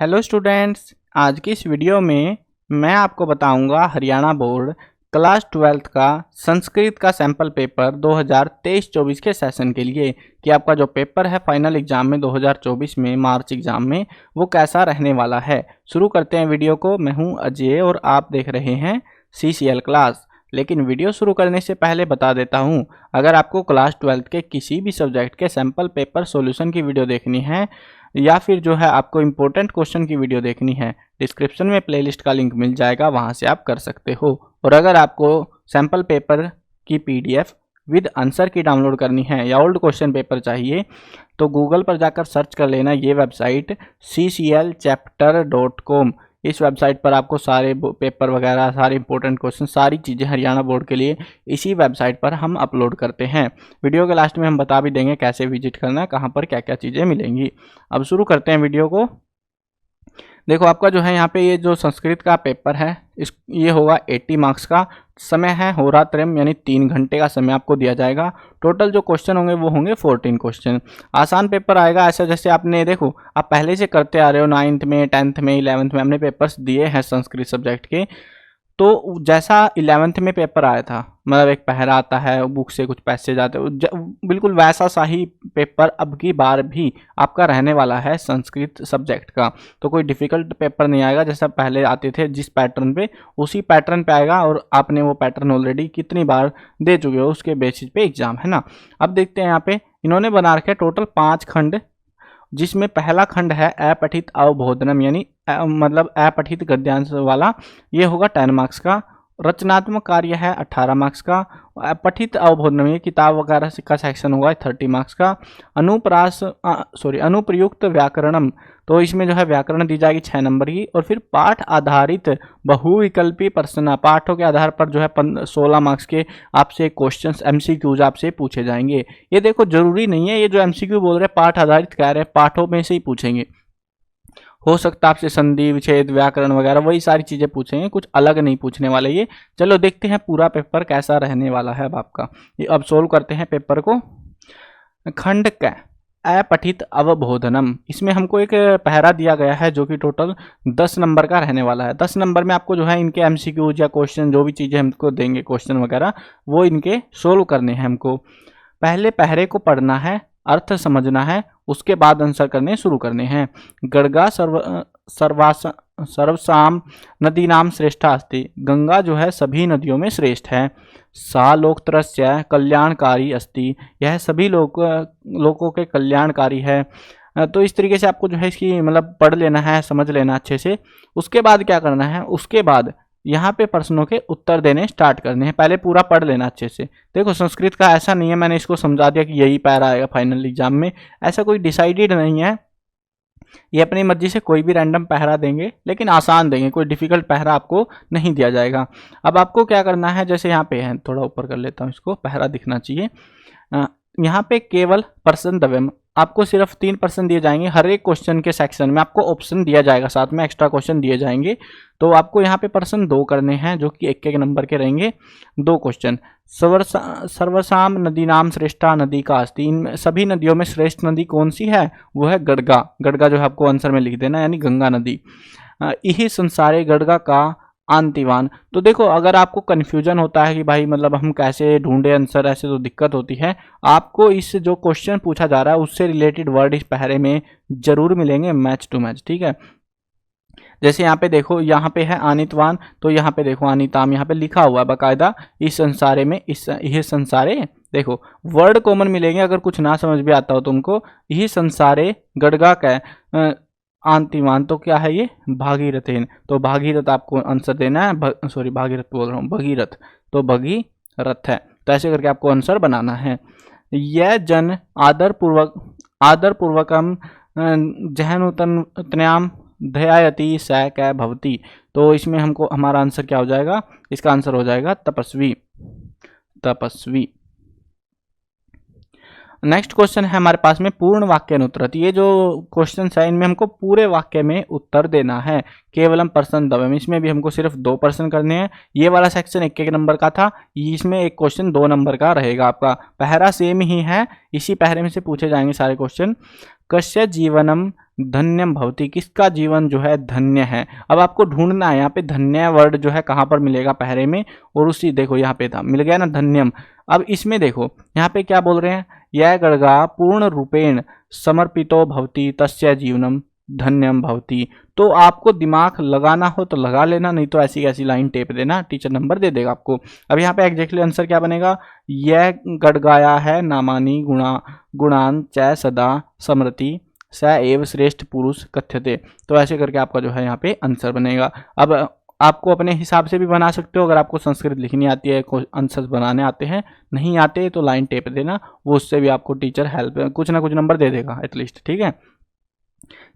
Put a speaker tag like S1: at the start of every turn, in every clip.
S1: Hello students, आज की इस वीडियो में मैं आपको बताऊंगा हरियाणा बोर्ड क्लास 12th का संस्कृत का सैंपल पेपर 2023-24 के सेशन के लिए कि आपका जो पेपर है फाइनल एग्जाम में 2024 में मार्च एग्जाम में वो कैसा रहने वाला है। शुरू करते हैं वीडियो को। मैं हूं अजय और आप देख रहे हैं CCL क्लास। लेकिन वीडियो शुरू करने से पहले बता देता हूं, अगर आपको क्लास 12th के किसी भी सब्जेक्ट के सैंपल पेपर सॉल्यूशन की वीडियो देखनी है या फिर जो है आपको इम्पोर्टेंट क्वेश्चन की वीडियो देखनी है, डिस्क्रिप्शन में प्लेलिस्ट का लिंक मिल जाएगा, वहां से आप कर सकते हो। और अगर आपको सैंपल पेपर की PDF विद आंसर की डाउनलोड करनी है या ओल्ड क्वेश्चन पेपर चाहिए तो गूगल पर जाकर सर्च कर लेना ये वेबसाइट cclchapter.com। इस वेबसाइट पर आपको सारे पेपर वगैरह, सारे इंपॉर्टेंट क्वेश्चन, सारी चीज़ें हरियाणा बोर्ड के लिए इसी वेबसाइट पर हम अपलोड करते हैं। वीडियो के लास्ट में हम बता भी देंगे कैसे विजिट करना है, कहाँ पर क्या क्या चीज़ें मिलेंगी। अब शुरू करते हैं वीडियो को। देखो, आपका जो है यहाँ पे ये जो संस्कृत का पेपर है ये होगा 80 मार्क्स का। समय है होरात्रयम, यानी 3 घंटे का समय आपको दिया जाएगा। टोटल जो क्वेश्चन होंगे वो होंगे 14 क्वेश्चन। आसान पेपर आएगा, ऐसा जैसे आपने देखो आप पहले से करते आ रहे हो 9th में, 10th में, 11th में हमने पेपर्स दिए हैं संस्कृत सब्जेक्ट के। तो जैसा 11th में पेपर आया था, मतलब एक पहरा आता है, बुक से कुछ पैसेज आते हैं, बिल्कुल वैसा सा ही पेपर अब की बार भी आपका रहने वाला है संस्कृत सब्जेक्ट का। तो कोई डिफ़िकल्ट पेपर नहीं आएगा जैसा पहले आते थे जिस पैटर्न पे, उसी पैटर्न पे आएगा। और आपने वो पैटर्न ऑलरेडी कितनी बार दे चुके हो उसके बेसिस पे एग्जाम है ना। अब देखते हैं यहाँ पे इन्होंने बना रखे टोटल 5 खंड, जिसमें पहला खंड है अपठित अवबोधनम, यानी मतलब अपठित गद्यांश वाला, ये होगा 10 मार्क्स का। रचनात्मक कार्य है 18 मार्क्स का। अपठित अवबोधनम ये किताब वगैरह का सेक्शन होगा 30 मार्क्स का। अनुप्रयुक्त व्याकरणम, तो इसमें जो है व्याकरण दी जाएगी 6 नंबर की। और फिर पाठ आधारित बहुविकल्पी प्रश्न, पाठों के आधार पर जो है 16 मार्क्स के आपसे क्वेश्चंस MCQs आपसे पूछे जाएंगे। ये देखो जरूरी नहीं है, ये जो MCQ बोल रहे हैं पाठ आधारित कह रहे हैं, पाठों में से ही पूछेंगे। हो सकता है आपसे संधि, विच्छेद, व्याकरण वगैरह वही सारी चीजें पूछेंगे, कुछ अलग नहीं पूछने वाले ये। चलो देखते हैं पूरा पेपर कैसा रहने वाला है अब आपका। ये अब सोल्व करते हैं पेपर को। खंड क अपठित अवबोधनम, इसमें हमको एक पहरा दिया गया है जो कि टोटल 10 नंबर का रहने वाला है। 10 नंबर में आपको जो है इनके MCQs या क्वेश्चन जो भी चीज़ें हमको देंगे, क्वेश्चन वगैरह, वो इनके सोल्व करने हैं हमको। पहले पहरे को पढ़ना है, अर्थ समझना है, उसके बाद आंसर करने शुरू करने हैं। गड़गा सर्वसाम नदी नाम श्रेष्ठा अस्ति, गंगा जो है सभी नदियों में श्रेष्ठ है। सा लोकत्रस्य कल्याणकारी अस्ति, यह सभी लोगों के कल्याणकारी है। तो इस तरीके से आपको जो है इसकी मतलब पढ़ लेना है, समझ लेना अच्छे से। उसके बाद क्या करना है, उसके बाद यहाँ पे प्रश्नों के उत्तर देने स्टार्ट करने हैं। पहले पूरा पढ़ लेना अच्छे से। देखो संस्कृत का ऐसा नहीं है मैंने इसको समझा दिया कि यही पैरा आएगा फाइनल एग्जाम में, ऐसा कोई डिसाइडेड नहीं है। ये अपनी मर्जी से कोई भी रैंडम पहरा देंगे, लेकिन आसान देंगे, कोई डिफिकल्ट पहरा आपको नहीं दिया जाएगा। अब आपको क्या करना है, जैसे यहाँ पे है, थोड़ा ऊपर कर लेता हूँ इसको, पहरा दिखना चाहिए। यहाँ पे केवल पर्सन द्वयम, आपको सिर्फ 3% दिए जाएंगे। हर एक क्वेश्चन के सेक्शन में आपको ऑप्शन दिया जाएगा, साथ में एक्स्ट्रा क्वेश्चन दिए जाएंगे। तो आपको यहाँ पे पर्सन 2 करने हैं जो कि 1-1 नंबर के रहेंगे। 2 क्वेश्चन। सर्वसाम नदी नाम श्रेष्ठा नदी का अस्ति, इन सभी नदियों में श्रेष्ठ नदी कौन सी है, वो है गड़गा। गड़गा जो है आपको आंसर में लिख देना, यानी गंगा नदी। यही संसारे गड़गा का आंतिवान। तो देखो अगर आपको कन्फ्यूजन होता है कि भाई मतलब हम कैसे ढूंढे आंसर, ऐसे तो दिक्कत होती है, आपको इस जो क्वेश्चन पूछा जा रहा है उससे रिलेटेड वर्ड इस पहरे में जरूर मिलेंगे, मैच टू मैच, ठीक है। जैसे यहाँ पे देखो, यहाँ पे है आनितवान, तो यहाँ पे देखो आनिताम, यहाँ पे लिखा हुआ है बाकायदा इस संसारे में, यह संसारे, देखो वर्ड कॉमन मिलेंगे। अगर कुछ ना समझ भी आता हो तुमको, यही संसारे गड़गा का आंतिमान, तो क्या है ये, भागीरथेन। तो भागीरथ आपको आंसर देना है, सॉरी भागीरथ बोल रहा हूँ, भगीरथ, तो भगीरथ है। तो ऐसे करके आपको आंसर बनाना है। यह जन आदर पूर्वकम जहनुतन्याम ध्यायति स कै भवति, तो इसमें हमको हमारा आंसर क्या हो जाएगा, इसका आंसर हो जाएगा तपस्वी, तपस्वी। नेक्स्ट क्वेश्चन है हमारे पास में पूर्ण वाक्य अनुत्तरत। ये जो क्वेश्चन है इनमें हमको पूरे वाक्य में उत्तर देना है। केवलम पर्सन द्वयम, इसमें भी हमको सिर्फ 2 प्रश्न करने हैं। ये वाला सेक्शन 1-1 नंबर का था, इसमें एक क्वेश्चन 2 नंबर का रहेगा आपका। पहरा सेम ही है, इसी पहरे में से पूछे जाएंगे सारे क्वेश्चन। कस्य जीवनम धन्यम भवति, किसका जीवन जो है धन्य है। अब आपको ढूंढना है यहाँ पे धन्य वर्ड जो है कहाँ पर मिलेगा पहरे में, और उसी देखो यहाँ पे था, मिल गया ना धन्यम। अब इसमें देखो यहाँ पे क्या बोल रहे हैं, यह गड़गा पूर्ण रूपेण समर्पितो भवति तस्य जीवनम धन्यम भवति। तो आपको दिमाग लगाना हो तो लगा लेना, नहीं तो ऐसी ऐसी लाइन टेप देना, टीचर नंबर दे देगा आपको। अब यहाँ पे एग्जैक्टली आंसर क्या बनेगा, यह गड़गाया है नामानी गुणान च सदा स्मृति स एव श्रेष्ठ पुरुष कथ्यते। तो ऐसे करके आपका जो है यहाँ पे आंसर बनेगा। अब आपको अपने हिसाब से भी बना सकते हो, अगर आपको संस्कृत लिखनी आती है, आंसर बनाने आते हैं, नहीं आते तो लाइन टेप देना, वो उससे भी आपको टीचर हेल्प कुछ ना कुछ नंबर दे देगा एटलीस्ट, ठीक है।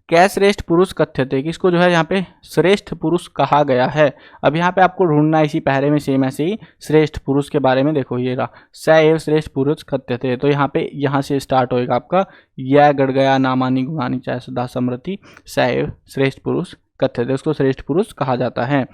S1: क्या श्रेष्ठ पुरुष कथ्यते, किसको जो है यहाँ पे श्रेष्ठ पुरुष कहा गया है। अब यहाँ पे आपको ढूंढना है इसी पहरे में सेम ऐसे ही श्रेष्ठ पुरुष के बारे में। देखो ये रहा, स एव श्रेष्ठ पुरुष कथ्यते, तो यहाँ पे यहाँ से स्टार्ट होएगा आपका, यह गड़ गया नामानी गुणानी चाहे सदा समृति स एव श्रेष्ठ पुरुष कथ्यते, उसको श्रेष्ठ पुरुष कहा जाता है।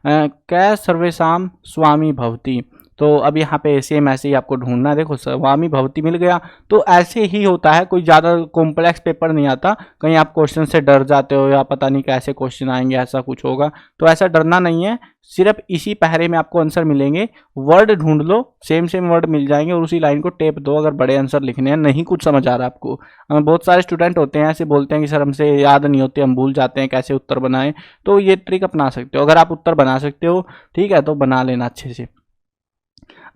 S1: क्या सर्वेशाम स्वामी भवति, तो अब यहाँ पे सेम ऐसे ही आपको ढूंढना है। देखो स्वामी भवति मिल गया, तो ऐसे ही होता है, कोई ज़्यादा कॉम्प्लेक्स पेपर नहीं आता। कहीं आप क्वेश्चन से डर जाते हो या पता नहीं कैसे क्वेश्चन आएंगे, ऐसा कुछ होगा, तो ऐसा डरना नहीं है। सिर्फ इसी पहरे में आपको आंसर मिलेंगे, वर्ड ढूंढ लो, सेम वर्ड मिल जाएंगे और उसी लाइन को टेप दो अगर बड़े आंसर लिखने हैं। नहीं कुछ समझ आ रहा आपको, बहुत सारे स्टूडेंट होते हैं ऐसे बोलते हैं कि सर हमसे याद नहीं होते, हम भूल जाते हैं कैसे उत्तर बनाएं, तो ये ट्रिक अपना सकते हो। अगर आप उत्तर बना सकते हो ठीक है, तो बना लेना अच्छे से।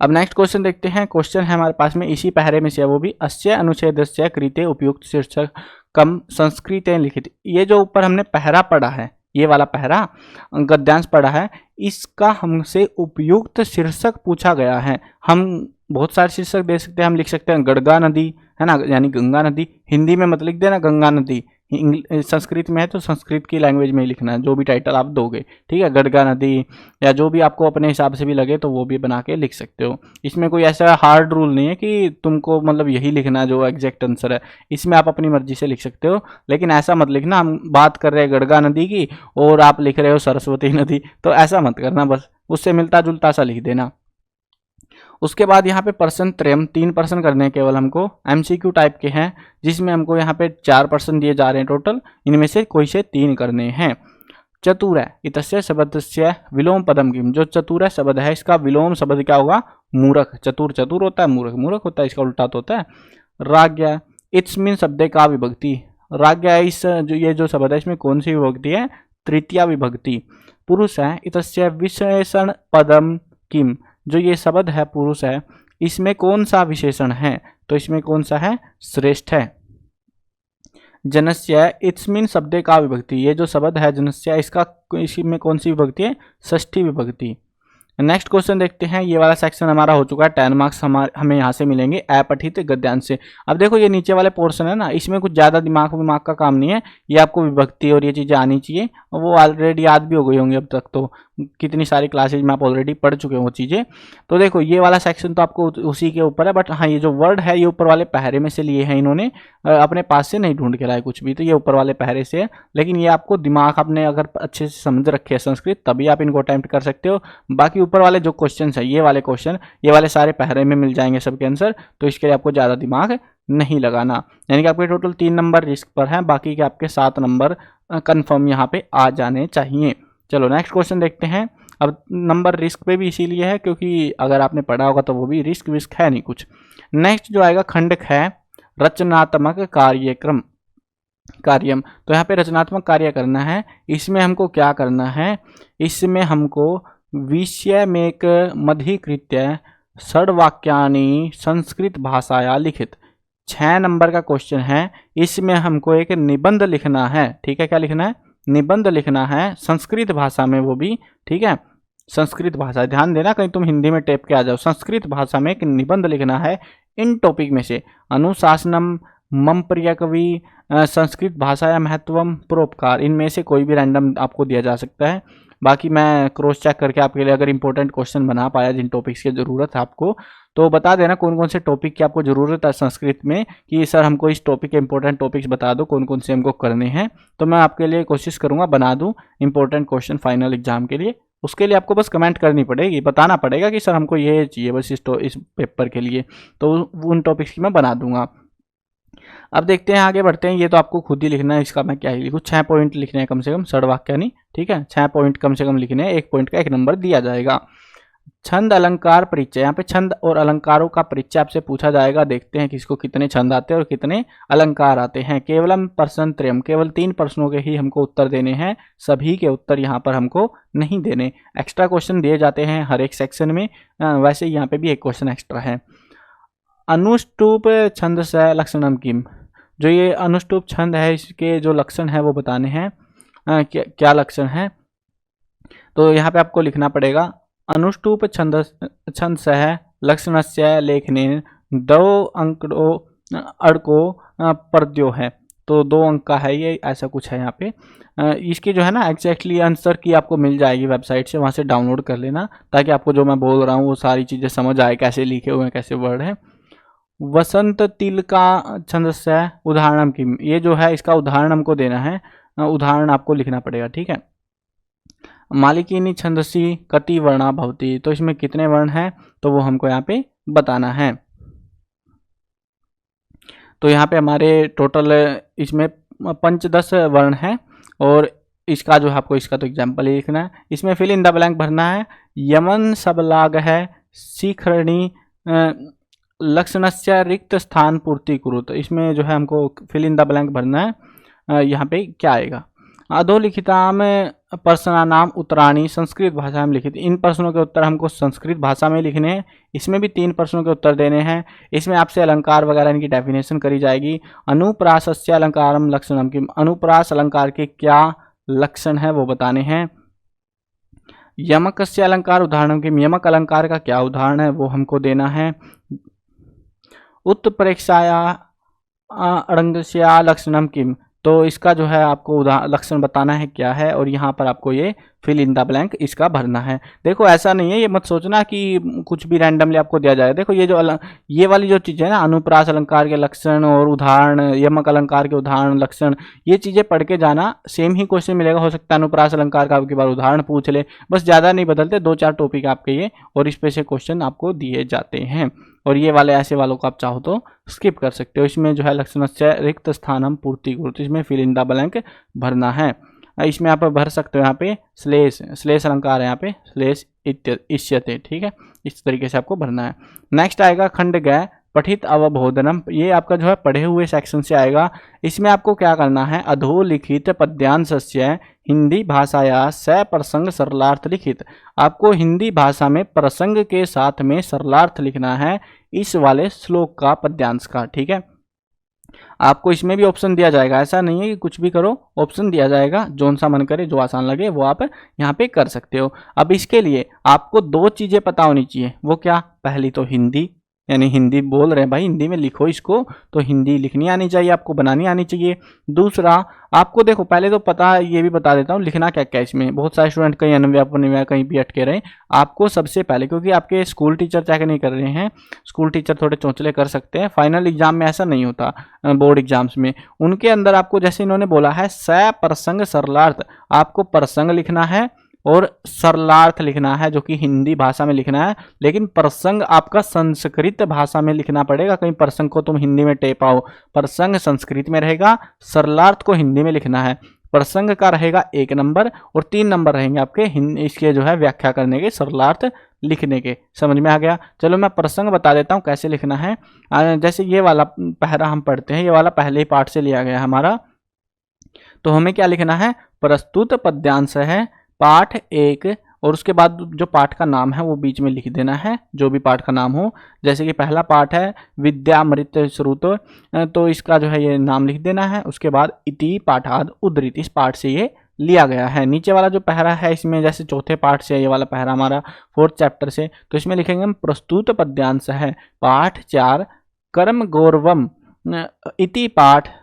S1: अब नेक्स्ट क्वेश्चन देखते हैं। क्वेश्चन है हमारे पास में इसी पहरे में से, वो भी अस्य अनुच्छेदस्य कृते उपयुक्त शीर्षक कम संस्कृत लिखित। ये जो ऊपर हमने पहरा पढ़ा है, ये वाला पहरा गद्यांश पढ़ा है, इसका हमसे उपयुक्त शीर्षक पूछा गया है। हम बहुत सारे शीर्षक दे सकते हैं, हम लिख सकते हैं गड़गा नदी, है ना, यानी गंगा नदी। हिंदी में मत लिख देना गंगा नदी, संस्कृत में है तो संस्कृत की लैंग्वेज में ही लिखना है, जो भी टाइटल आप दोगे, ठीक है। गड़गा नदी या जो भी आपको अपने हिसाब से भी लगे तो वो भी बना के लिख सकते हो। इसमें कोई ऐसा हार्ड रूल नहीं है कि तुमको मतलब यही लिखना है जो एग्जैक्ट आंसर है, इसमें आप अपनी मर्जी से लिख सकते हो। लेकिन ऐसा मत लिखना हम बात कर रहे हैं गड़गा नदी की और आप लिख रहे हो सरस्वती नदी, तो ऐसा मत करना, बस उससे मिलता जुलता सा लिख देना। उसके बाद यहाँ पे प्रश्न त्रयम 3 प्रश्न करने हैं केवल हमको, एमसीक्यू टाइप के हैं, जिसमें हमको यहाँ पे 4 प्रश्न दिए जा रहे हैं टोटल, इनमें से कोई से 3 करने हैं। चतुर इतस्य शब्दस्य विलोम पदम किम, जो चतुर शब्द है इसका विलोम शब्द क्या होगा, मूर्ख। चतुर चतुर होता है, मूर्ख मूर्ख होता है, इसका उल्टा तो होता है। राज्ञ इत्स्मिन् शब्दे का विभक्ति, राज्ञ इस जो ये जो शब्द है इसमें कौन सी विभक्ति है, तृतीया विभक्ति। पुरुष है इतस्य विशेषण पदम किम, जो ये शब्द है पुरुष है, इसमें कौन सा विशेषण है, तो इसमें कौन सा है, श्रेष्ठ है। जनस्य इत्स्मिन् शब्दे का विभक्ति, ये जो शब्द है जनस्य, इसका इसमें कौन सी विभक्ति है, षष्ठी विभक्ति। नेक्स्ट क्वेश्चन देखते हैं, ये वाला सेक्शन हमारा हो चुका है, 10 मार्क्स हमें यहाँ से मिलेंगे अपठित गद्यांश से। अब देखो ये नीचे वाले पोर्शन है ना, इसमें कुछ ज़्यादा दिमाग का काम नहीं है, ये आपको विभक्ति और ये चीज़ें आनी चाहिए, वो ऑलरेडी याद भी हो गई होंगी अब तक, तो कितनी सारी क्लासेज में आप ऑलरेडी पढ़ चुके हो वो चीज़ें। तो देखो ये वाला सेक्शन तो आपको उसी के ऊपर है, बट हाँ ये जो वर्ड है ये ऊपर वाले पहरे में से लिए हैं इन्होंने, अपने पास से नहीं ढूंढ के लाए कुछ भी, तो ये ऊपर वाले पहरे से है। लेकिन ये आपको दिमाग आपने अगर अच्छे से समझ रखे है संस्कृत, तभी आप इनको अटेम्प्ट कर सकते हो। बाकी ऊपर वाले जो क्वेश्चन है, ये वाले क्वेश्चन, ये वाले सारे पहरे में मिल जाएंगे सबके आंसर, तो इसके लिए आपको ज़्यादा दिमाग नहीं लगाना। यानी कि आपके टोटल 3 नंबर रिस्क पर हैं, बाकी के आपके 7 नंबर कंफर्म यहाँ पे आ जाने चाहिए। चलो नेक्स्ट क्वेश्चन देखते हैं। अब नंबर रिस्क पे भी इसीलिए है क्योंकि अगर आपने पढ़ा होगा तो वो भी रिस्क विस्क है नहीं कुछ। नेक्स्ट जो आएगा खंडक है रचनात्मक कार्यक्रम कार्यम, तो यहाँ पे रचनात्मक कार्य करना है। इसमें हमको क्या करना है, इसमें हमको विषय में मधिकृत्य षड्वाक्यानि संस्कृत भाषाया लिखित, 6 नंबर का क्वेश्चन है। इसमें हमको एक निबंध लिखना है, ठीक है, क्या लिखना है, निबंध लिखना है संस्कृत भाषा में, वो भी ठीक है संस्कृत भाषा, ध्यान देना कहीं तुम हिंदी में टेप के आ जाओ। संस्कृत भाषा में एक निबंध लिखना है इन टॉपिक में से, अनुशासनम, मम प्रिय कवि, संस्कृत भाषा या महत्वम, परोपकार, इनमें से कोई भी रैंडम आपको दिया जा सकता है। बाकी मैं क्रॉस चेक करके आपके लिए अगर इंपॉर्टेंट क्वेश्चन बना पाया जिन टॉपिक्स की ज़रूरत है आपको, तो बता देना कौन कौन से टॉपिक की आपको ज़रूरत है संस्कृत में, कि सर हमको इस टॉपिक के इंपॉर्टेंट टॉपिक्स बता दो कौन कौन से हमको करने हैं, तो मैं आपके लिए कोशिश करूँगा बना दूँ इंपॉर्टेंट क्वेश्चन फाइनल एग्जाम के लिए। उसके लिए आपको बस कमेंट करनी पड़ेगी, बताना पड़ेगा कि सर हमको ये चाहिए बस इस पेपर के लिए, तो उन टॉपिक्स की मैं बना दूंगा। अब देखते हैं, आगे बढ़ते हैं। ये तो आपको खुद ही लिखना है, इसका मैं क्या ही लिखूँ। 6 पॉइंट लिखने हैं कम से कम, षड्वाक्य नहीं, ठीक है। 6 पॉइंट कम से कम लिखने हैं, 1 पॉइंट का 1 नंबर दिया जाएगा। छंद अलंकार परिचय, यहाँ पे छंद और अलंकारों का परिचय आपसे पूछा जाएगा। देखते हैं किसको कितने छंद आते हैं और कितने अलंकार आते हैं। केवलम प्रश्न त्रयम, केवल 3 प्रश्नों के ही हमको उत्तर देने हैं, सभी के उत्तर यहाँ पर हमको नहीं देने। एक्स्ट्रा क्वेश्चन दिए जाते हैं हर एक सेक्शन में, वैसे यहाँ पे भी एक क्वेश्चन एक्स्ट्रा है। अनुष्टुप छंद से लक्षणम किम, जो ये अनुष्टुप छंद है इसके जो लक्षण है वो बताने हैं। क्या लक्षण है, तो यहाँ पे आपको लिखना पड़ेगा अनुष्टुप छंद सह लक्षणस्य लेखने 2 अंको अड़को पद्यो है। तो 2 अंक का है ये, ऐसा कुछ है यहाँ पे। इसकी जो है ना एग्जैक्टली आंसर की आपको मिल जाएगी वेबसाइट से, वहाँ से डाउनलोड कर लेना, ताकि आपको जो मैं बोल रहा हूँ वो सारी चीज़ें समझ आए, कैसे लिखे हुए हैं, कैसे वर्ड है। वसंत तिल का छंद से उदाहरण की, ये जो है इसका उदाहरण हमको देना है, उदाहरण आपको लिखना पड़ेगा, ठीक है। मालिकीनी छंदसी कति वर्णा भवती, तो इसमें कितने वर्ण हैं तो वो हमको यहाँ पे बताना है। तो यहाँ पे हमारे टोटल इसमें 5-10 वर्ण हैं, और इसका जो है आपको इसका तो एग्जाम्पल ही लिखना है। इसमें फिल इन द ब्लैंक भरना है। यमन सबलाग है शिखरणी लक्षणस्य रिक्त स्थान पूर्ति कुरु, तो इसमें जो है हमको फिल इन द ब्लैंक भरना है। यहाँ पे क्या आएगा, अधोलिखिताम प्रश्नानाम उत्तराणी संस्कृत भाषा में लिखित, इन प्रश्नों के उत्तर हमको संस्कृत भाषा में लिखने हैं। इसमें भी 3 प्रश्नों के उत्तर देने हैं। इसमें आपसे अलंकार वगैरह इनकी डेफिनेशन करी जाएगी। अनुप्रासस्य अलंकारम लक्षणम किम, अनुप्रास अलंकार के क्या लक्षण है वो बताने हैं। यमकस्य अलंकार उदाहरण किम, यमक अलंकार का क्या उदाहरण है वो हमको देना है। उत्प्रेक्षाया अड़ंगस्या लक्षणम किम, तो इसका जो है आपको लक्षण बताना है क्या है, और यहाँ पर आपको ये फिल इन द ब्लैंक इसका भरना है। देखो ऐसा नहीं है, ये मत सोचना कि कुछ भी रैंडमली आपको दिया जाएगा। देखो ये वाली जो चीज़ है ना, अनुप्रास अलंकार के लक्षण और उदाहरण, यमक अलंकार के उदाहरण लक्षण, ये चीज़ें पढ़ के जाना। सेम ही क्वेश्चन मिलेगा, हो सकता है अनुप्रास अलंकार का आपकी बार उदाहरण पूछ ले, बस ज़्यादा नहीं बदलते, 2-4 टॉपिक आपके ये, और इस पे से क्वेश्चन आपको दिए जाते हैं। और ये वाले ऐसे वालों को आप चाहो तो स्किप कर सकते हो। इसमें जो है लक्षणस्य रिक्त स्थानम पूर्ति कुरु, इसमें फिल इन द ब्लैंक भरना है। इसमें आप भर सकते हो यहाँ पे श्लेष अलंकार है, यहाँ पे श्लेष इष्यते, ठीक है। इस तरीके से आपको भरना है। नेक्स्ट आएगा खंड गय पठित अवबोधनम, ये आपका जो है पढ़े हुए सेक्शन से आएगा। इसमें आपको क्या करना है, अधोलिखित पद्यांशस्य हिंदी भाषाया स प्रसंग सरलार्थ लिखित, आपको हिंदी भाषा में प्रसंग के साथ में सरलार्थ लिखना है इस वाले श्लोक का, पद्यांश का, ठीक है। आपको इसमें भी ऑप्शन दिया जाएगा, ऐसा नहीं है कि कुछ भी करो, ऑप्शन दिया जाएगा, जोन सा मन करे, जो आसान लगे वो आप यहाँ पे कर सकते हो। अब इसके लिए आपको 2 चीज़ें पता होनी चाहिए, वो क्या, पहली तो हिंदी, यानी हिंदी बोल रहे हैं भाई, हिंदी में लिखो इसको, तो हिंदी लिखनी आनी चाहिए आपको, बनानी आनी चाहिए। दूसरा आपको देखो, पहले तो पता, ये भी बता देता हूँ लिखना क्या क्या इसमें। बहुत सारे स्टूडेंट कहीं अनव्यापन कहीं भी अटके रहे, आपको सबसे पहले, क्योंकि आपके स्कूल टीचर चेक नहीं कर रहे हैं, स्कूल टीचर थोड़े चौंचले कर सकते हैं, फाइनल एग्जाम में ऐसा नहीं होता, बोर्ड एग्जाम्स में उनके अंदर आपको जैसे इन्होंने बोला है स प्रसंग सरलार्थ, आपको प्रसंग लिखना है और सरलार्थ लिखना है, जो कि हिंदी भाषा में लिखना है। लेकिन प्रसंग आपका संस्कृत भाषा में लिखना पड़ेगा, कहीं प्रसंग को तुम हिंदी में टेप आओ, प्रसंग संस्कृत में रहेगा, सरलार्थ को हिंदी में लिखना है। प्रसंग का रहेगा 1 नंबर और 3 नंबर रहेंगे आपके इसके जो है व्याख्या करने के, सरलार्थ लिखने के। समझ में आ गया? चलो मैं प्रसंग बता देता हूँ कैसे लिखना है। जैसे ये वाला पहरा हम पढ़ते हैं, ये वाला पहले ही पाठ से लिया गया हमारा, तो हमें क्या लिखना है, प्रस्तुत पद्यांश है पाठ 1, और उसके बाद जो पाठ का नाम है वो बीच में लिख देना है, जो भी पाठ का नाम हो। जैसे कि पहला पाठ है विद्यामृत श्रुत, तो इसका जो है ये नाम लिख देना है। उसके बाद इति पाठाद उद्धृत, इस पाठ से ये लिया गया है। नीचे वाला जो पहरा है इसमें जैसे चौथे पाठ से, ये वाला पहरा हमारा 4th चैप्टर से, तो इसमें लिखेंगे हम प्रस्तुत पद्यांश है पाठ 4 कर्म गौरवम इति पाठ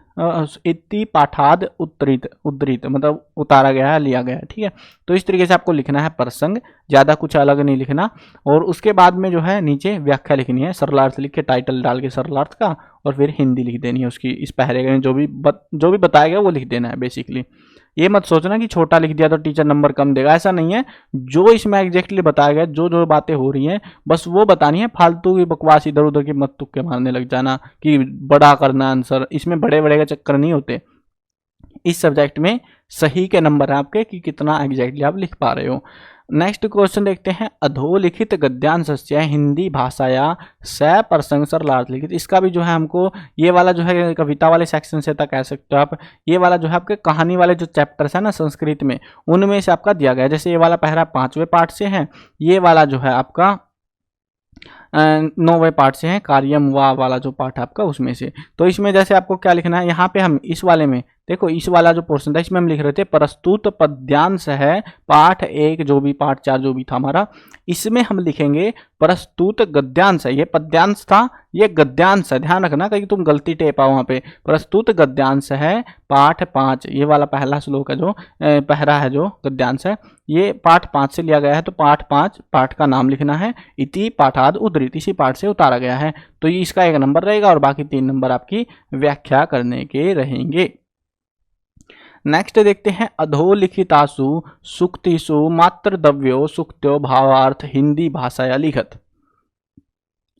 S1: इति पाठाद उद्धृत मतलब उतारा गया है, लिया गया है, ठीक है। तो इस तरीके से आपको लिखना है प्रसंग, ज़्यादा कुछ अलग नहीं लिखना। और उसके बाद में जो है नीचे व्याख्या लिखनी है, सरलार्थ लिख के टाइटल डाल के सरलार्थ का, और फिर हिंदी लिख देनी है उसकी, इस पहरे में जो भी बताया गया वो लिख देना है बेसिकली। ये मत सोचना कि छोटा लिख दिया तो टीचर नंबर कम देगा, ऐसा नहीं है। जो इसमें एग्जैक्टली बताया गया, जो जो बातें हो रही हैं बस वो बतानी है, फालतू की बकवास इधर उधर की मत तुक्के मारने लग जाना कि बड़ा करना आंसर, इसमें बड़े बड़े का चक्कर नहीं होते। इस सब्जेक्ट में सही के नंबर है आपके कि कितना एग्जैक्टली आप लिख पा रहे हो। नेक्स्ट क्वेश्चन देखते हैं, अधोलिखित गद्यांशस्य हिंदी भाषाया स प्रसंग सरलार्थ लिखित। इसका भी जो है हमको ये वाला जो है कविता वाले सेक्शन से तक कह सकते हो आप, ये वाला जो है आपके कहानी वाले जो चैप्टर्स है ना संस्कृत में, उनमें से आपका दिया गया है। जैसे ये वाला पहला 5वें पार्ट से है, ये वाला जो है आपका 9वें पार्ट से है, कार्यम वाला जो पार्ट है आपका उसमें से। तो इसमें जैसे आपको क्या लिखना है, यहाँ पे हम इस वाले में देखो, इस वाला जो पोर्शन था इसमें हम लिख रहे थे प्रस्तुत पद्यांश है पाठ 1 जो भी पाठ 4 जो भी था हमारा, इसमें हम लिखेंगे प्रस्तुत गद्यांश है। ये पद्यांश था, ये गद्यांश है, ध्यान रखना कहीं तुम गलती टेप आओ वहाँ पे। प्रस्तुत गद्यांश है पाठ 5, ये वाला पहला श्लोक है जो पहरा है जो गद्यांश है, ये पाठ 5 से लिया गया है। तो पाठ 5 पाठ का नाम लिखना है, इति पाठाद उद्धृत, इसी पाठ से उतारा गया है। तो ये इसका 1 नंबर रहेगा और बाकी 3 नंबर आपकी व्याख्या करने के रहेंगे। नेक्स्ट देखते हैं, अधोलिखितासु सुक्तिषु मात्रद्रव्यो सुक्त्यो भावार्थ हिंदी भाषाया लिखत।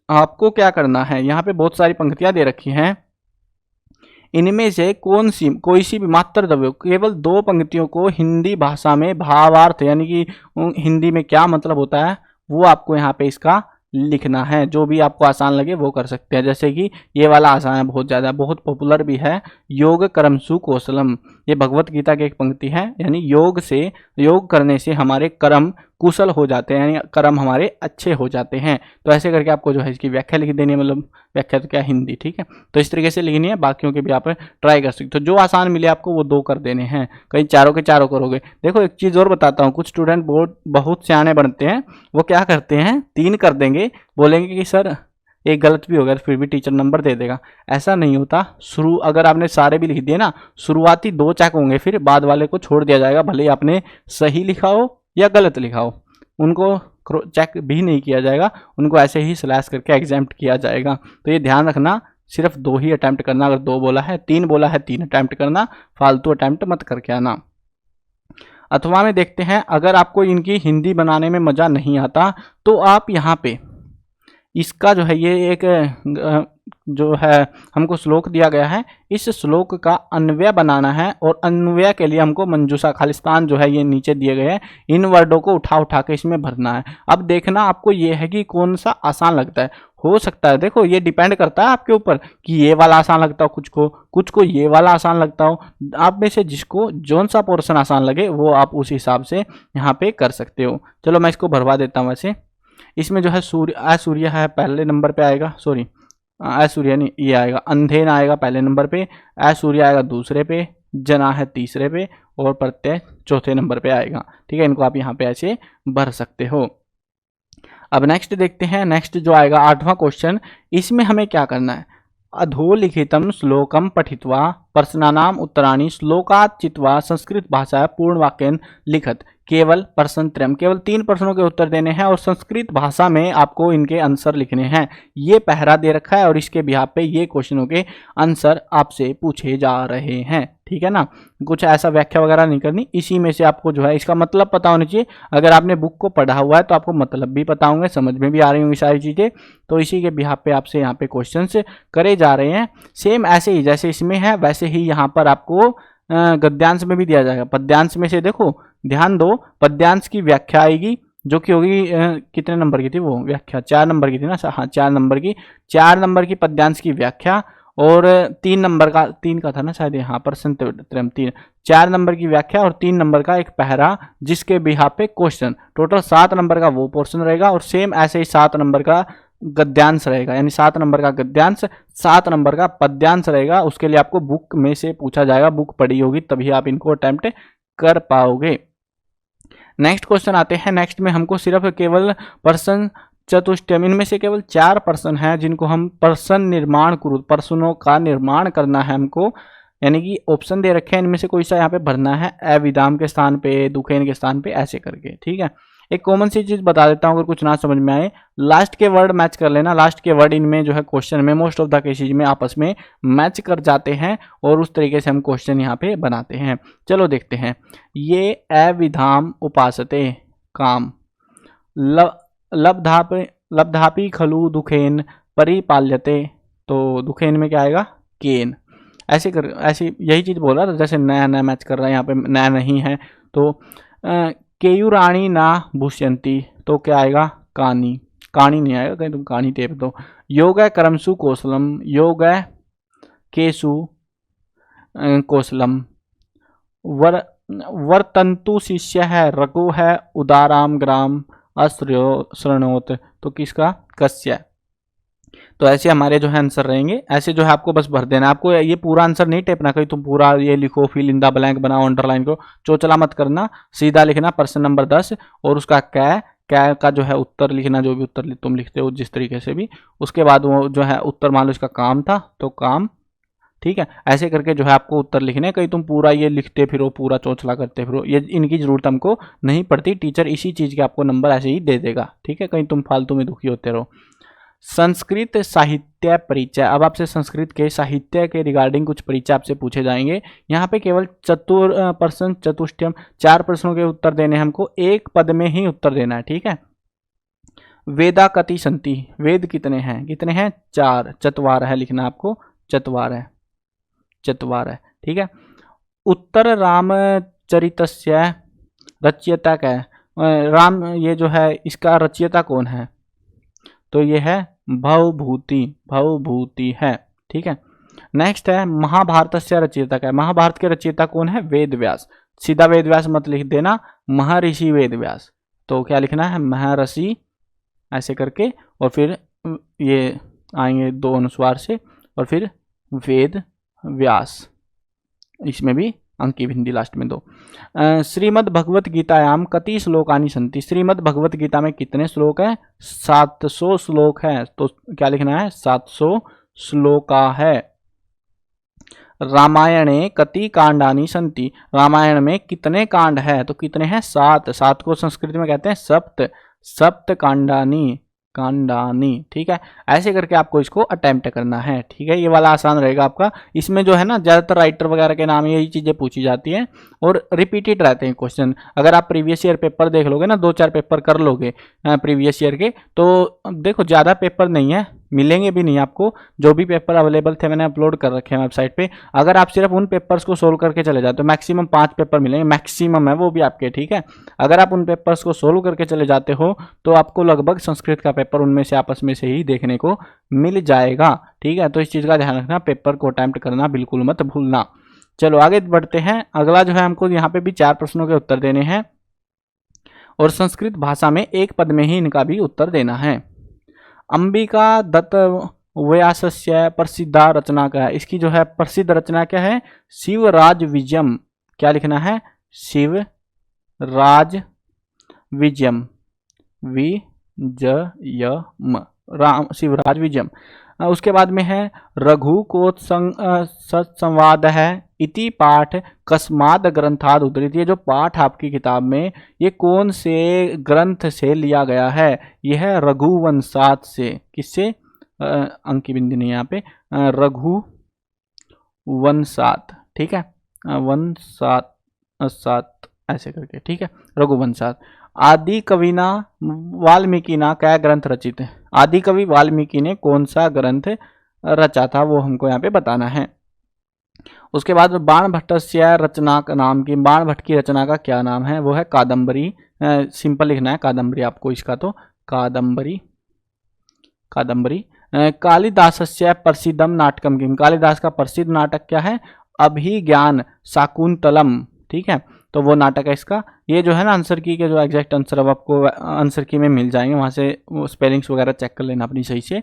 S1: आपको क्या करना है, यहाँ पे बहुत सारी पंक्तियां दे रखी हैं, इनमें से कोई सी भी मात्र द्रव्य, केवल 2 पंक्तियों को हिंदी भाषा में भावार्थ यानी कि हिंदी में क्या मतलब होता है वो आपको यहाँ पे इसका लिखना है। जो भी आपको आसान लगे वो कर सकते हैं। जैसे कि ये वाला आसान है, बहुत ज़्यादा, बहुत पॉपुलर भी है, योग कर्मसु कौशलम, ये भगवत गीता की एक पंक्ति है। यानी योग करने से हमारे कर्म कुशल हो जाते हैं, यानी कर्म हमारे अच्छे हो जाते हैं। तो ऐसे करके आपको जो है इसकी व्याख्या लिख देनी है, मतलब व्याख्या तो क्या हिंदी, ठीक है। तो इस तरीके से लिखनी है, बाकियों के भी आप ट्राई कर सकते हो। जो आसान मिले आपको वो 2 कर देने हैं, कहीं चारों के चारों करोगे। देखो एक चीज़ और बताता हूँ, कुछ स्टूडेंट बहुत सियाने बनते हैं, वो क्या करते हैं 3 कर देंगे, बोलेंगे कि सर एक गलत भी हो गया फिर भी टीचर नंबर दे देगा। ऐसा नहीं होता। अगर आपने सारे भी लिख दिए ना, शुरुआती 2 चेक होंगे, फिर बाद वाले को छोड़ दिया जाएगा, भले ही आपने सही लिखा हो या गलत लिखा हो, उनको चेक भी नहीं किया जाएगा, उनको ऐसे ही स्लैश करके एग्जाम्प्ट किया जाएगा। तो ये ध्यान रखना, सिर्फ 2 ही अटैम्प्ट करना, अगर 2 बोला है 3 बोला है 3 अटैम्प्ट करना, फालतू अटैम्प्ट मत करके आना। अथवा में देखते हैं, अगर आपको इनकी हिंदी बनाने में मज़ा नहीं आता तो आप यहाँ पे इसका जो है ये एक जो है हमको श्लोक दिया गया है, इस श्लोक का अन्वय बनाना है, और अन्वय के लिए हमको मंजूषा खालिस्तान जो है ये नीचे दिए गए हैं, इन वर्डों को उठा के इसमें भरना है। अब देखना आपको ये है कि कौन सा आसान लगता है। हो सकता है, देखो ये डिपेंड करता है आपके ऊपर कि ये वाला आसान लगता हो, कुछ को ये वाला आसान लगता हो। आप में से जिसको जौन सा पोर्शन आसान लगे वो आप उस हिसाब से यहाँ पे कर सकते हो। चलो मैं इसको भरवा देता हूँ। वैसे इसमें जो है सूर्य है पहले नंबर पे आएगा, सॉरी सूर्य नहीं, ये आएगा अंधेन आएगा पहले नंबर पे, सूर्य आएगा दूसरे पे, जना है तीसरे पे, और प्रत्यय चौथे नंबर पे आएगा। ठीक है, इनको आप यहाँ पे ऐसे भर सकते हो। अब नेक्स्ट देखते हैं, नेक्स्ट जो आएगा 8वां क्वेश्चन, इसमें हमें क्या करना है, अधोलिखितम श्लोकम पठित्वा प्रश्नानाम उत्तराणि श्लोकात् चित्वा संस्कृत भाषा पूर्ण वाक्यन लिखत। केवल प्रश्न त्रयम, केवल 3 प्रश्नों के उत्तर देने हैं और संस्कृत भाषा में आपको इनके आंसर लिखने हैं। ये पहरा दे रखा है और इसके बिहाफ पे ये क्वेश्चनों के आंसर आपसे पूछे जा रहे हैं। ठीक है ना, कुछ ऐसा व्याख्या वगैरह नहीं करनी, इसी में से आपको जो है इसका मतलब पता होना चाहिए। अगर आपने बुक को पढ़ा हुआ है तो आपको मतलब भी पता होंगे, समझ में भी आ रही होंगी सारी चीज़ें। तो इसी के बिहाफ पे आपसे यहाँ पे क्वेश्चन करे जा रहे हैं। सेम ऐसे ही जैसे इसमें है वैसे ही यहाँ पर आपको गद्यांश में भी दिया जाएगा। पद्यांश में से देखो ध्यान दो, पद्यांश की व्याख्या आएगी जो कि होगी कितने नंबर की थी वो व्याख्या, 4 नंबर की थी ना, हाँ 4 नंबर की पद्यांश की व्याख्या, और 3 नंबर का, 3 का था ना शायद यहाँ पर, 4 नंबर की व्याख्या और 3 नंबर का एक पहरा जिसके बिहाफ पे क्वेश्चन। टोटल 7 नंबर का वो पोर्शन रहेगा, और सेम ऐसे ही 7 नंबर का गद्यांश रहेगा, यानी 7 नंबर का गद्यांश, 7 नंबर का पद्यांश रहेगा। उसके लिए आपको बुक में से पूछा जाएगा, बुक पढ़ी होगी तभी आप इनको अटेम्प्ट कर पाओगे। नेक्स्ट क्वेश्चन आते हैं। नेक्स्ट में हमको सिर्फ केवल पर्सन चतुष्टयम, इनमें से केवल 4 पर्सन हैं जिनको हम पर्सन निर्माण कुरु, पर्सनों का निर्माण करना है हमको, यानी कि ऑप्शन दे रखे हैं, इनमें से कोई सा यहाँ पे भरना है, अविदाम के स्थान पे, दुखेन के स्थान पे, ऐसे करके। ठीक है, एक कॉमन सी चीज बता देता हूँ, अगर कुछ ना समझ में आए लास्ट के वर्ड मैच कर लेना। लास्ट के वर्ड इनमें जो है क्वेश्चन में मोस्ट ऑफ द केसेज में आपस में मैच कर जाते हैं और उस तरीके से हम क्वेश्चन यहाँ पे बनाते हैं। चलो देखते हैं। ये अविधाम उपासते काम लब्धापि खलु दुखेन परिपाल्यते, तो दुखेन में क्या आएगा, केन। ऐसे यही चीज बोल रहा था, जैसे नया नया मैच कर रहा है, यहाँ पे नया नहीं है। तो केयुराणी ना भूष्यंती, तो क्या आएगा, कानी। कानी नहीं आएगा, कहीं तुम कानी टेप दो। योग है कर्मसु कौशलम, योग है केसु कौशलम। वर्तंतु शिष्य है रघु है उदाराम ग्राम अश्रणोत, तो किसका, कस्य। तो ऐसे हमारे जो है आंसर रहेंगे। ऐसे जो है आपको बस भर देना, आपको ये पूरा आंसर नहीं टेपना, कहीं तुम पूरा ये लिखो फिल इन द ब्लैंक बनाओ, अंडरलाइन को चोचला मत करना, सीधा लिखना प्रश्न नंबर 10 और उसका क्या का जो है उत्तर लिखना, जो भी उत्तर तुम लिखते हो जिस तरीके से भी। उसके बाद वो जो है उत्तर मान लो इसका काम था तो काम, ठीक है। ऐसे करके जो है आपको उत्तर लिखने, कहीं तुम पूरा ये लिखते फिरो, पूरा चौचला करते फिरो, ये इनकी जरूरत हमको नहीं पड़ती। टीचर इसी चीज के आपको नंबर ऐसे ही दे देगा, ठीक है, कहीं तुम फालतू में दुखी होते रहो। संस्कृत साहित्य परिचय, अब आपसे संस्कृत के साहित्य के रिगार्डिंग कुछ परिचय आपसे पूछे जाएंगे। यहाँ पे केवल प्रश्न चतुष्टयम 4 प्रश्नों के उत्तर देने, हमको एक पद में ही उत्तर देना है, ठीक है। वेदा कति संति, वेद कितने हैं, कितने हैं, 4, चत्वार है लिखना आपको, चत्वार है, ठीक है। उत्तर रामचरितस्य रचयिता क्या है, राम ये जो है इसका रचयिता कौन है, तो ये है भवभूति है, ठीक है। नेक्स्ट है महाभारत से रचयिता क्या है, महाभारत के रचयिता कौन है, वेद व्यास। सीधा वेद व्यास मत लिख देना, महर्षि वेद व्यास, तो क्या लिखना है, महर्षि ऐसे करके, और फिर ये आएंगे 2 अनुस्वार से, और फिर वेद व्यास, इसमें भी अंक की भिंडी लास्ट में 2। श्रीमद् भगवत गीतायाम कति श्लोकानि सन्ति, श्रीमद् भगवत गीता में कितने श्लोक है, 700 श्लोक है, तो क्या लिखना है, 700 श्लोका है। रामायणे कति कांडानि सन्ति, रामायण में कितने कांड है, तो कितने हैं, 7 को संस्कृत में कहते हैं सप्त कांडानि, ठीक है। ऐसे करके आपको इसको अटेम्प्ट करना है, ठीक है। ये वाला आसान रहेगा आपका। इसमें जो है ना ज्यादातर राइटर वगैरह के नाम यही चीजें पूछी जाती हैं और रिपीटेड रहते हैं क्वेश्चन। अगर आप प्रीवियस ईयर पेपर देख लोगे ना, 2-4 पेपर कर लोगे प्रीवियस ईयर के, तो देखो ज्यादा पेपर नहीं है, मिलेंगे भी नहीं आपको। जो भी पेपर अवेलेबल थे मैंने अपलोड कर रखे हैं वेबसाइट पे। अगर आप सिर्फ उन पेपर्स को सोल्व करके चले जाते हो, मैक्सिमम 5 पेपर मिलेंगे, मैक्सिमम है वो भी आपके, ठीक है। अगर आप उन पेपर्स को सोल्व करके चले जाते हो तो आपको लगभग संस्कृत का पेपर उनमें से आपस में से ही देखने को मिल जाएगा, ठीक है। तो इस चीज का ध्यान रखना, पेपर को अटेम्प्ट करना बिल्कुल मत भूलना। चलो आगे बढ़ते हैं। अगला जो है हमको यहाँ पे भी 4 प्रश्नों के उत्तर देने हैं और संस्कृत भाषा में एक पद में ही इनका भी उत्तर देना है। अंबिका दत्त व्यासस्य प्रसिद्धा रचना क्या है, इसकी जो है प्रसिद्ध रचना क्या है, शिवराज विजयम। क्या लिखना है, शिवराज विजयम, विजयम, राम शिवराज विजयम। उसके बाद में है रघुकोत्संवाद है इति पाठ कस्माद ग्रंथाद उद्धृत। ये जो पाठ आपकी किताब में ये कौन से ग्रंथ से लिया गया है, यह है रघुवंशात से। किससे, अंक की बिंदी नहीं यहाँ पे, रघुवंशात, ठीक है, वंशात ऐसे करके, ठीक है, रघुवंशात। आदि कविना वाल्मीकि ना क्या ग्रंथ रचित है, आदि कवि वाल्मीकि ने कौन सा ग्रंथ रचा था वो हमको यहाँ पे बताना है। उसके बाद बाण भट्टस्य रचना का नाम की, बाण भट्ट की रचना का क्या नाम है, वो है कादम्बरी। सिंपल लिखना है कादम्बरी आपको इसका, तो कादम्बरी। कालिदासस्य प्रसिद्धम नाटकम किम, कालिदास का प्रसिद्ध नाटक क्या है, अभिज्ञान शाकुंतलम, ठीक है, तो वो नाटक है इसका। ये जो है ना आंसर की के जो एग्जैक्ट आंसर अब आपको आंसर की में मिल जाएंगे, वहां से वो स्पेलिंग्स वगैरह चेक कर लेना अपनी सही से।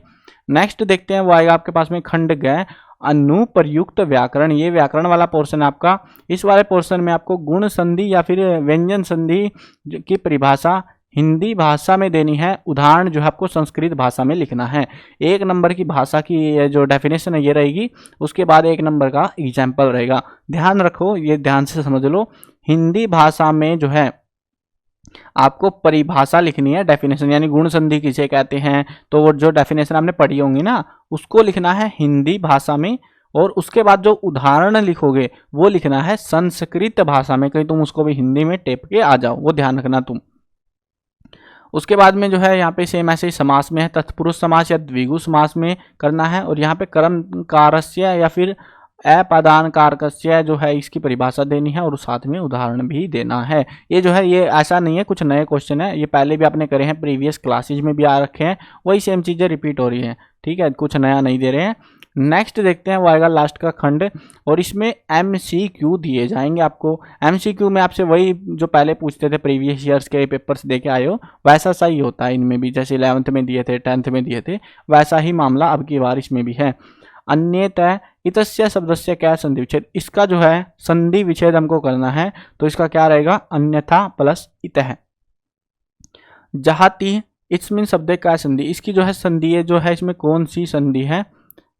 S1: नेक्स्ट देखते हैं, वो आएगा आपके पास में खंड गए अनुप्रयुक्त व्याकरण। ये व्याकरण वाला पोर्शन आपका, इस वाले पोर्शन में आपको गुण संधि या फिर व्यंजन संधि की परिभाषा हिंदी भाषा में देनी है। उदाहरण जो है आपको संस्कृत भाषा में लिखना है। 1 नंबर की भाषा की जो डेफिनेशन है ये रहेगी, उसके बाद 1 नंबर का एग्जाम्पल रहेगा। ध्यान रखो, ये ध्यान से समझ लो। हिंदी भाषा में जो है आपको परिभाषा लिखनी है, डेफिनेशन, यानी गुण संधि किसे कहते हैं, तो वो जो डेफिनेशन आपने पढ़ी होंगी ना उसको लिखना है हिंदी भाषा में, और उसके बाद जो उदाहरण लिखोगे वो लिखना है संस्कृत भाषा में, कहीं तुम उसको भी हिंदी में टेप के आ जाओ, वो ध्यान रखना तुम। उसके बाद में जो है यहाँ पे सेम ऐसे ही समास में है, तत्पुरुष समास या द्विगु समास में करना है, और यहाँ पे कर्म कारस्य या फिर अपादान कारकस्य जो है इसकी परिभाषा देनी है और साथ में उदाहरण भी देना है। ये जो है ये ऐसा नहीं है कुछ नए क्वेश्चन है, ये पहले भी आपने करे हैं, प्रीवियस क्लासेज में भी आ रखे हैं, वही सेम चीज़ें रिपीट हो रही हैं, ठीक है, कुछ नया नहीं दे रहे हैं। नेक्स्ट देखते हैं, वो आएगा लास्ट का खंड, और इसमें MCQ दिए जाएंगे आपको। MCQ में आपसे वही जो पहले पूछते थे प्रीवियस ईयर्स के पेपर्स दे के आए हो वैसा सही होता है इनमें भी, जैसे 11th में दिए थे 10th में दिए थे वैसा ही मामला अब की बार इसमें भी है। अन्यतः इतस्य शब्दस्य क्या संधि विच्छेद, इसका जो है संधि विच्छेद हमको करना है, तो इसका क्या रहेगा, अन्यथा प्लस इतः। जहाती इसमें शब्द क्या संधि, इसकी जो है संधि जो है इसमें कौन सी संधि है,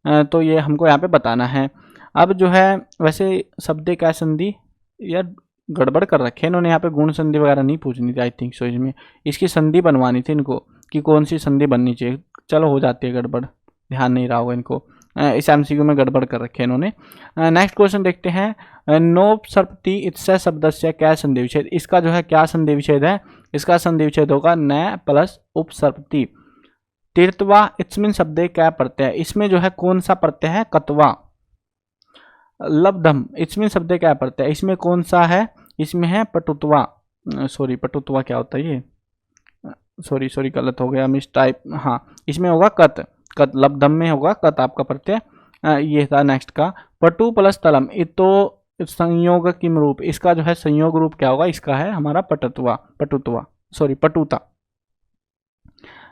S1: तो ये हमको यहाँ पे बताना है। अब जो है वैसे शब्द क्या संधि, यार गड़बड़ कर रखे इन्होंने, यहाँ पे गुण संधि वगैरह नहीं पूछनी थी आई थिंक सो, इसमें इसकी संधि बनवानी थी इनको कि कौन सी संधि बननी चाहिए, चलो हो जाती है गड़बड़, ध्यान नहीं रहा होगा इनको, इस MCQ में गड़बड़ कर रखे इन्होंने। नेक्स्ट क्वेश्चन देखते हैं, नोपसर्पति इत्स्य शब्दस्य क्या संधि विच्छेद, इसका जो है क्या संधि विच्छेद है, इसका संधि विच्छेद होगा न प्लस उपसर्पति। तीर्थवा इस्मिन शब्द क्या प्रत्यय, इसमें जो है कौन सा प्रत्यय है, कत्वा। लब्धम इस्मिन शब्द क्या प्रत्यय, इसमें कौन सा है, इसमें है पटुत्वा, सॉरी पटुत्वा क्या होता है ये, सॉरी गलत हो गया मिस टाइप, हाँ इसमें होगा कत, कत लब्धम में होगा कत आपका प्रत्यय, ये था नेक्स्ट का। पटु प्लस तलम, तो संयोग किम रूप, इसका जो है संयोग रूप क्या होगा, इसका है हमारा पटुता।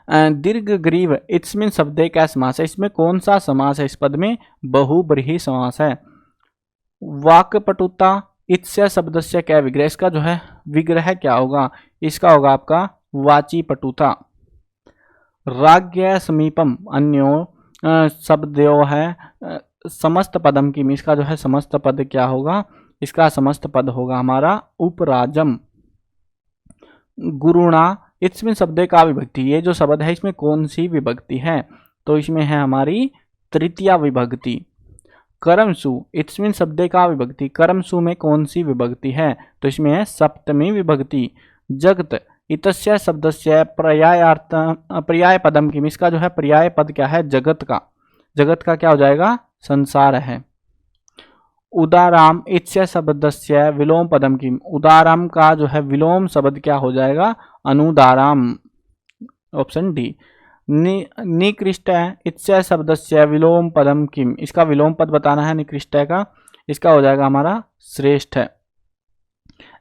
S1: दीर्घ ग्रीव इसमें शब्द क्या समास है, इसमें कौन सा समास है, इस पद में बहुब्रीहि समास है। वाक पटुता इत्स्य शब्दस्य क्या विग्रह, इसका जो है विग्रह क्या होगा, इसका होगा आपका वाची पटुता। राज्ञ समीपम अन्यो शब्दों है समस्त पदम की, इसका जो है समस्त पद क्या होगा, इसका समस्त पद होगा हमारा उपराजम। गुरुणा इसमें शब्द का विभक्ति, ये जो शब्द है इसमें कौन सी विभक्ति है, तो इसमें है हमारी तृतीया विभक्ति। कर्मसु इसमें शब्द का विभक्ति, कर्मसु में कौन सी विभक्ति है, तो इसमें है सप्तमी विभक्ति। जगत इतस्य शब्दस्य पर्याय पदम की, इसका जो है पर्याय पद क्या है, जगत का क्या हो जाएगा, संसार है। उदाराम इत्स्य शब्दस्य विलोम पदम की, उदाराम का जो है विलोम शब्द क्या हो जाएगा, अनुदाराम, ऑप्शन डी। निकृष्ट इत्स्य शब्दस्य विलोम पदम किम, इसका विलोम पद बताना है निकृष्ट का, इसका हो जाएगा हमारा श्रेष्ठ।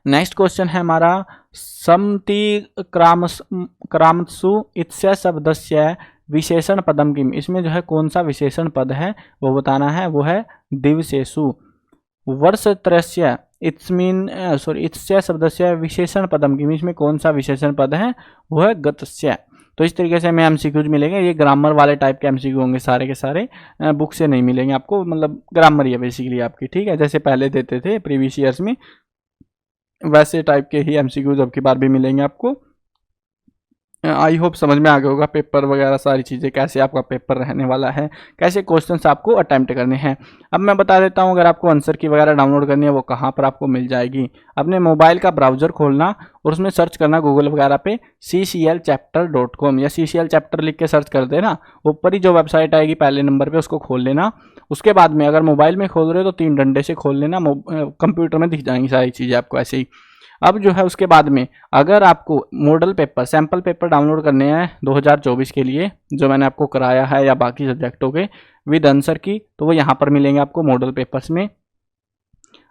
S1: नेक्स्ट क्वेश्चन है हमारा, समति क्रामसु इत्स्य शब्दस्य विशेषण पदम किम, इसमें जो है कौन सा विशेषण पद है वो बताना है, वो है दिवसेषु। वर्ष त्रस्य इत्स्य शब्दस्य विशेषण पदम किम, इसमें कौन सा विशेषण पद है, वो है गतस्य। तो इस तरीके से हमें MCQs मिलेंगे, ये ग्रामर वाले टाइप के MCQ होंगे सारे के सारे, बुक से नहीं मिलेंगे आपको, मतलब ग्रामर ही है बेसिकली आपकी, ठीक है, जैसे पहले देते थे प्रीवियस ईयर्स में वैसे टाइप के ही MCQs अब की बार भी मिलेंगे आपको। आई होप समझ में आ गया होगा पेपर वगैरह सारी चीज़ें, कैसे आपका पेपर रहने वाला है, कैसे क्वेश्चंस आपको अटेम्प्ट करने हैं। अब मैं बता देता हूं, अगर आपको आंसर की वगैरह डाउनलोड करनी है वो कहां पर आपको मिल जाएगी। अपने मोबाइल का ब्राउजर खोलना और उसमें सर्च करना गूगल वगैरह पे cclchapter.com या CCL चैप्टर लिख के सर्च कर देना, ऊपर ही जो वेबसाइट आएगी पहले नंबर पर उसको खोल लेना। उसके बाद में अगर मोबाइल में खोल रहे हो तो 3 डंडे से खोल लेना, कंप्यूटर में दिख जाएंगी सारी चीज़ें आपको ऐसे ही। अब जो है उसके बाद में अगर आपको model paper sample paper download करने हैं 2024 के लिए, जो मैंने आपको कराया है या बाकी सब्जेक्टों के विद आंसर की, तो वो यहाँ पर मिलेंगे आपको मॉडल पेपर्स में।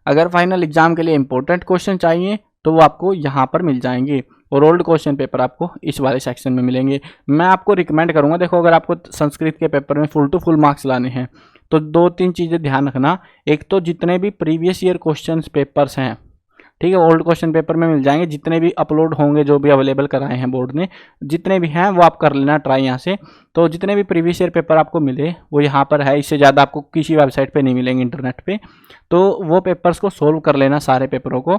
S1: अगर फाइनल एग्जाम के लिए इंपॉर्टेंट क्वेश्चन चाहिए तो वो आपको यहाँ पर मिल जाएंगे, और ओल्ड क्वेश्चन पेपर आपको इस वाले सेक्शन में मिलेंगे। मैं आपको रिकमेंड करूँगा, देखो अगर आपको संस्कृत के पेपर में फुल टू फुल मार्क्स लाने हैं तो 2-3 चीज़ें ध्यान रखना। एक तो जितने भी प्रीवियस ईयर क्वेश्चन पेपर्स हैं ठीक है। ओल्ड क्वेश्चन पेपर में मिल जाएंगे, जितने भी अपलोड होंगे जो भी अवेलेबल कराए हैं बोर्ड ने, जितने भी हैं वो आप कर लेना ट्राई यहाँ से। तो जितने भी प्रीवियस ईयर पेपर आपको मिले वो यहाँ पर है, इससे ज़्यादा आपको किसी वेबसाइट पे नहीं मिलेंगे इंटरनेट पे। तो वो पेपर्स को सोल्व कर लेना सारे पेपरों को।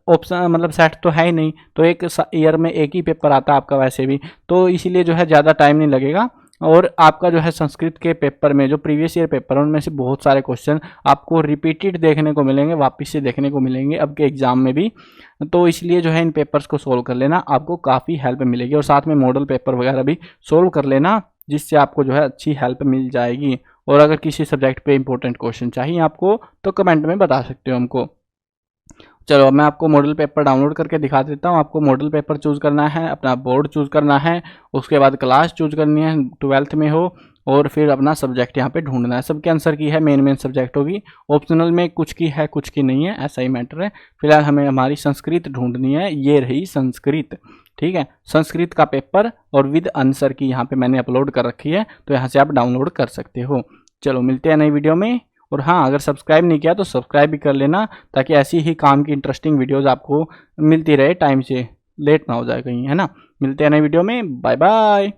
S1: ऑप्शन मतलब सेट तो है ही नहीं, तो एक ईयर में एक ही पेपर आता है आपका वैसे भी, तो इसीलिए जो है ज़्यादा टाइम नहीं लगेगा। और आपका जो है संस्कृत के पेपर में जो प्रीवियस ईयर पेपर है उनमें से बहुत सारे क्वेश्चन आपको रिपीटेड देखने को मिलेंगे, वापस से देखने को मिलेंगे अब के एग्जाम में भी। तो इसलिए जो है इन पेपर्स को सोल्व कर लेना, आपको काफ़ी हेल्प मिलेगी। और साथ में मॉडल पेपर वगैरह भी सोल्व कर लेना, जिससे आपको जो है अच्छी हेल्प मिल जाएगी। और अगर किसी सब्जेक्ट पे इंपॉर्टेंट क्वेश्चन चाहिए आपको तो कमेंट में बता सकते हो हमको। चलो मैं आपको मॉडल पेपर डाउनलोड करके दिखा देता हूँ। आपको मॉडल पेपर चूज़ करना है, अपना बोर्ड चूज़ करना है, उसके बाद क्लास चूज़ करनी है 12th में हो, और फिर अपना सब्जेक्ट यहाँ पे ढूंढना है। सबके आंसर की है मेन सब्जेक्ट होगी, ऑप्शनल में कुछ की है कुछ की नहीं है, ऐसा ही मैटर है। फिलहाल हमें हमारी संस्कृत ढूंढनी है, ये रही संस्कृत। ठीक है, संस्कृत का पेपर और विद आंसर की यहाँ पे मैंने अपलोड कर रखी है, तो यहाँ से आप डाउनलोड कर सकते हो। चलो मिलते हैं नई वीडियो में। और हाँ, अगर सब्सक्राइब नहीं किया तो सब्सक्राइब भी कर लेना, ताकि ऐसी ही काम की इंटरेस्टिंग वीडियोस आपको मिलती रहे टाइम से, लेट ना हो जाए कहीं, है ना। मिलते हैं नई वीडियो में, बाय बाय।